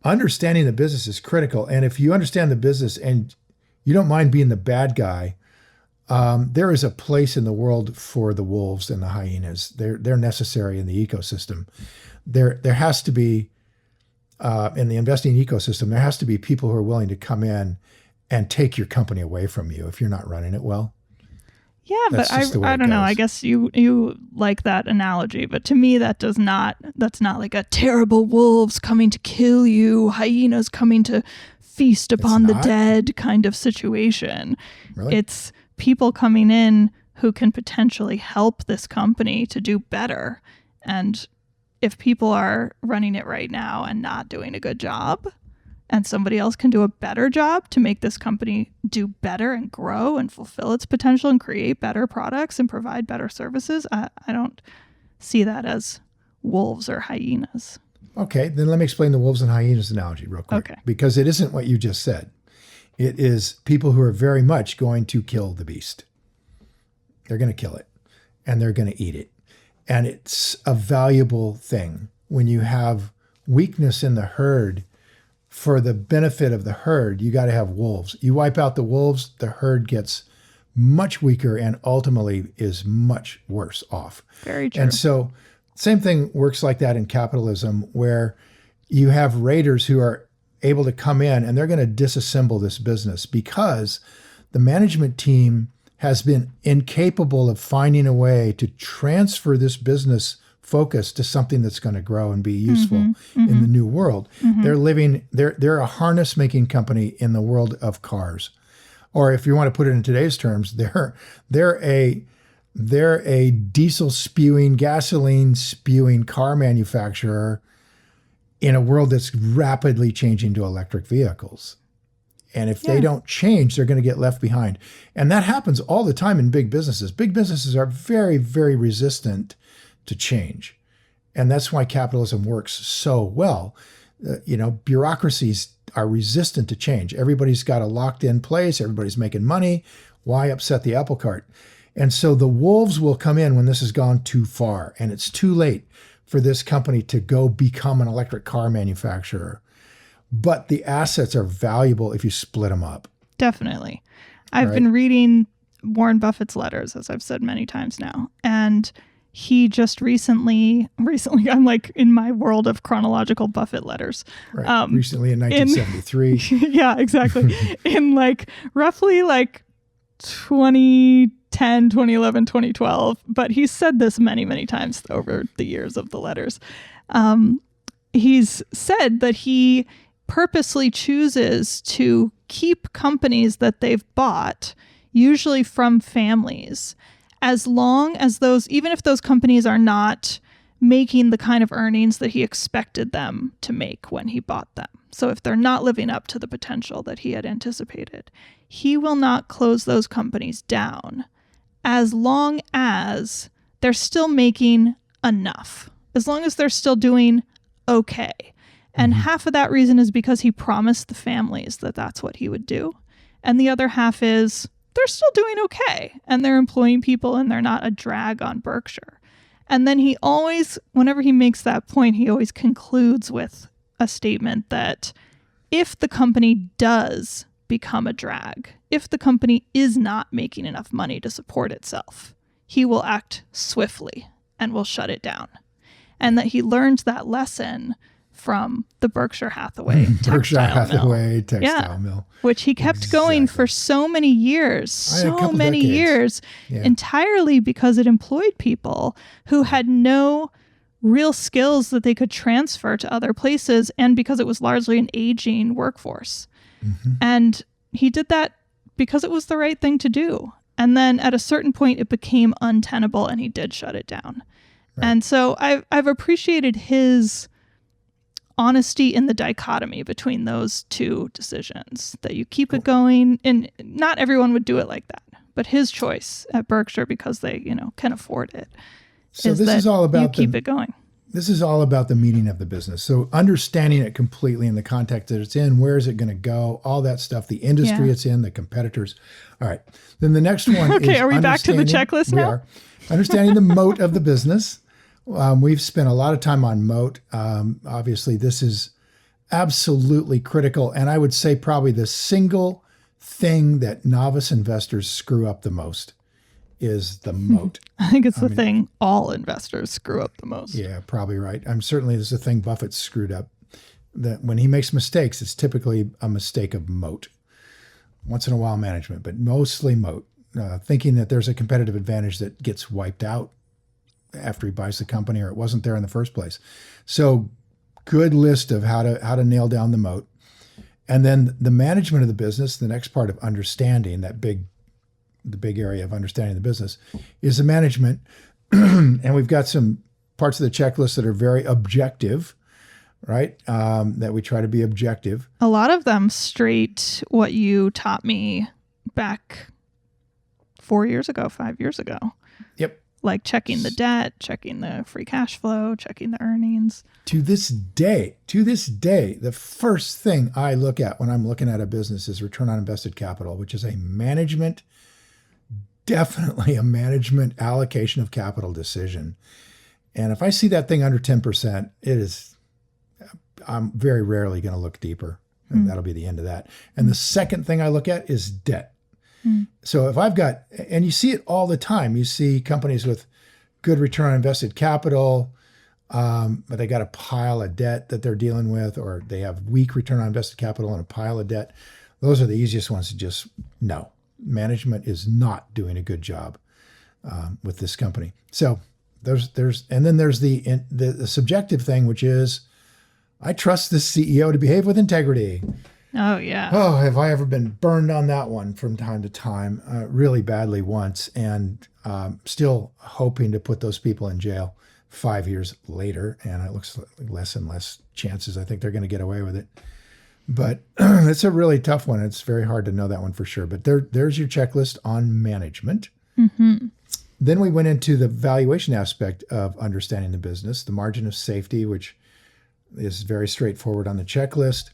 understanding the business is critical. And if you understand the business and you don't mind being the bad guy, there is a place in the world for the wolves and the hyenas. They're necessary in the ecosystem. There has to be, in the investing ecosystem, there has to be people who are willing to come in and take your company away from you if you're not running it well. Yeah, but I don't know. I guess you like that analogy, but to me that's not like a terrible wolves coming to kill you, hyenas coming to feast upon the dead kind of situation. Really? It's people coming in who can potentially help this company to do better. And if people are running it right now and not doing a good job, and somebody else can do a better job to make this company do better and grow and fulfill its potential and create better products and provide better services, I don't see that as wolves or hyenas. Okay, then let me explain the wolves and hyenas analogy real quick. Okay. Because it isn't what you just said. It is people who are very much going to kill the beast. They're going to kill it, and they're going to eat it. And it's a valuable thing when you have weakness in the herd. For the benefit of the herd, you got to have wolves. You wipe out the wolves, the herd gets much weaker and ultimately is much worse off. Very true. And so same thing works like that in capitalism, where you have raiders who are able to come in and they're going to disassemble this business because the management team has been incapable of finding a way to transfer this business focus to something that's going to grow and be useful in the new world. They're a harness making company in the world of cars. Or if you want to put it in today's terms, they're a diesel spewing, gasoline spewing car manufacturer in a world that's rapidly changing to electric vehicles. And if they don't change, they're going to get left behind. And that happens all the time in big businesses. Big businesses are very, very resistant to change. And that's why capitalism works so well. Bureaucracies are resistant to change. Everybody's got a locked in place. Everybody's making money. Why upset the apple cart? And so the wolves will come in when this has gone too far and it's too late for this company to go become an electric car manufacturer. But the assets are valuable if you split them up. Definitely. I've been reading Warren Buffett's letters, as I've said many times now. And he just recently, I'm like in my world of chronological Buffett letters. Right. Recently in 1973. Yeah, exactly. In like roughly like 2010, 2011, 2012. But he's said this many, many times over the years of the letters. He's said that he purposely chooses to keep companies that they've bought, usually from families, as long as even if those companies are not making the kind of earnings that he expected them to make when he bought them. So if they're not living up to the potential that he had anticipated, he will not close those companies down as long as they're still making enough, as long as they're still doing okay. And half of that reason is because he promised the families that that's what he would do. And the other half is they're still doing okay and they're employing people and they're not a drag on Berkshire. And then he always, whenever he makes that point, he always concludes with a statement that if the company does become a drag, if the company is not making enough money to support itself, he will act swiftly and will shut it down. And that he learned that lesson from the Berkshire Hathaway textile mill, which he kept going for so many years, entirely because it employed people who had no real skills that they could transfer to other places, and because it was largely an aging workforce. And he did that because it was the right thing to do. And then at a certain point, it became untenable and he did shut it down. Right. And so I've appreciated his honesty in the dichotomy between those two decisions, that you keep it going, and not everyone would do it like that, but his choice at Berkshire, because they, can afford it. So this is all about keep it going. This is all about the meaning of the business. So understanding it completely in the context that it's in, where is it going to go, all that stuff, the industry it's in, the competitors. All right. Then the next one okay, are we back to the checklist now? We are. Understanding the moat of the business. We've spent a lot of time on moat. Obviously, this is absolutely critical. And I would say probably the single thing that novice investors screw up the most is the moat. I think it's the thing all investors screw up the most. Yeah, probably right. Certainly this is the thing Buffett screwed up. That when he makes mistakes, it's typically a mistake of moat. Once in a while management, but mostly moat. Thinking that there's a competitive advantage that gets wiped out after he buys the company or it wasn't there in the first place. So good list of how to nail down the moat. And then the management of the business, the next part of understanding the big area of understanding the business is the management. And we've got some parts of the checklist that are very objective, right? That we try to be objective. A lot of them straight what you taught me back 4 years ago, 5 years ago. Yep. Like checking the debt, checking the free cash flow, checking the earnings. To this day, the first thing I look at when I'm looking at a business is return on invested capital, which is definitely a management allocation of capital decision. And if I see that thing under 10%, I'm very rarely going to look deeper. And that'll be the end of that. And the second thing I look at is debt. So if I've got, and you see it all the time, you see companies with good return on invested capital, but they got a pile of debt that they're dealing with, or they have weak return on invested capital and a pile of debt. Those are the easiest ones to just no. Management is not doing a good job with this company. So and then there's the subjective thing, which is I trust this CEO to behave with integrity. Oh, yeah. Oh, have I ever been burned on that one from time to time, really badly once, and still hoping to put those people in jail 5 years later. And it looks like less and less chances I think they're going to get away with it. But it's a really tough one. It's very hard to know that one for sure. But there's your checklist on management. Mm-hmm. Then we went into the valuation aspect of understanding the business, the margin of safety, which is very straightforward on the checklist.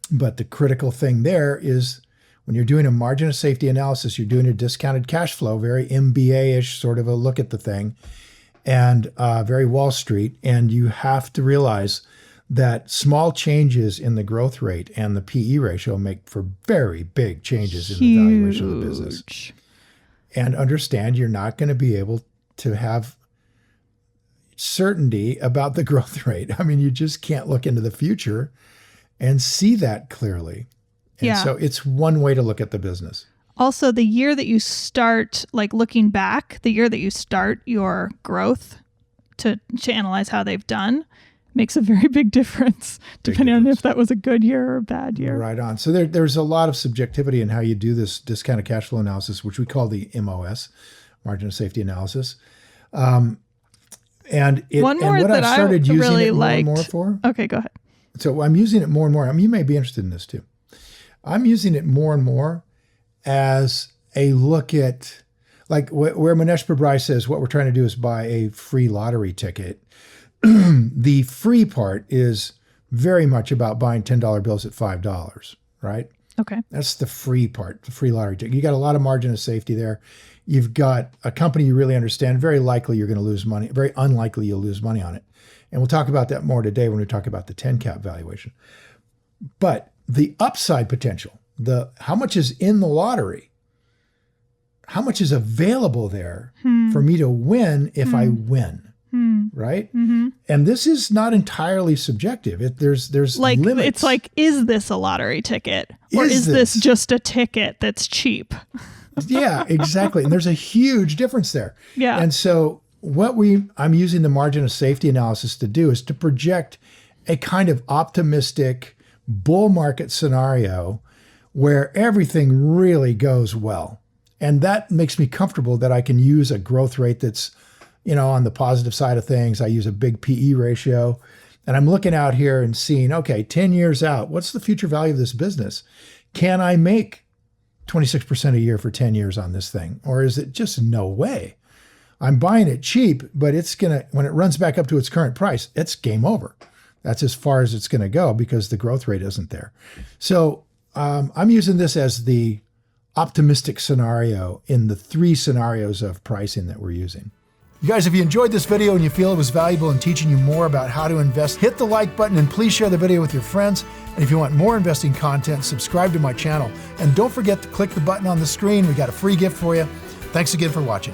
But the critical thing there is when you're doing a margin of safety analysis, you're doing a discounted cash flow, very MBA-ish sort of a look at the thing, and very Wall Street. And you have to realize that small changes in the growth rate and the PE ratio make for very big changes in the valuation of the business. And understand you're not going to be able to have certainty about the growth rate. I mean, you just can't look into the future and see that clearly. And so it's one way to look at the business. Also, the year that you start, like looking back, the year that you start your growth to analyze how they've done makes a very big difference, depending on if that was a good year or a bad year. Right on. So there's a lot of subjectivity in how you do this discounted cash flow analysis, which we call the MOS, margin of safety analysis. And one more what that I've started I using really it more liked. and more for. Okay, go ahead. So I'm using it more and more. I mean, you may be interested in this too. I'm using it more and more as a look at, like where Manesh Babrai says, what we're trying to do is buy a free lottery ticket. The free part is very much about buying $10 bills at $5, right? Okay. That's the free part, the free lottery ticket. You got a lot of margin of safety there. You've got a company you really understand. Very likely you're going to lose money. Very unlikely you'll lose money on it. And we'll talk about that more today when we talk about the 10 cap valuation. But the upside potential, how much is in the lottery, how much is available there for me to win if I win, right? Mm-hmm. And this is not entirely subjective. There's like limits. It's like, is this a lottery ticket, or is this just a ticket that's cheap? Yeah, exactly. And there's a huge difference there. Yeah. And so I'm using the margin of safety analysis to do is to project a kind of optimistic bull market scenario where everything really goes well. And that makes me comfortable that I can use a growth rate that's, on the positive side of things. I use a big PE ratio, and I'm looking out here and seeing, okay, 10 years out, what's the future value of this business? Can I make 26% a year for 10 years on this thing? Or is it just no way? I'm buying it cheap, but when it runs back up to its current price, it's game over. That's as far as it's going to go because the growth rate isn't there. So I'm using this as the optimistic scenario in the three scenarios of pricing that we're using. You guys, if you enjoyed this video and you feel it was valuable in teaching you more about how to invest, hit the like button and please share the video with your friends. And if you want more investing content, subscribe to my channel. And don't forget to click the button on the screen. We got a free gift for you. Thanks again for watching.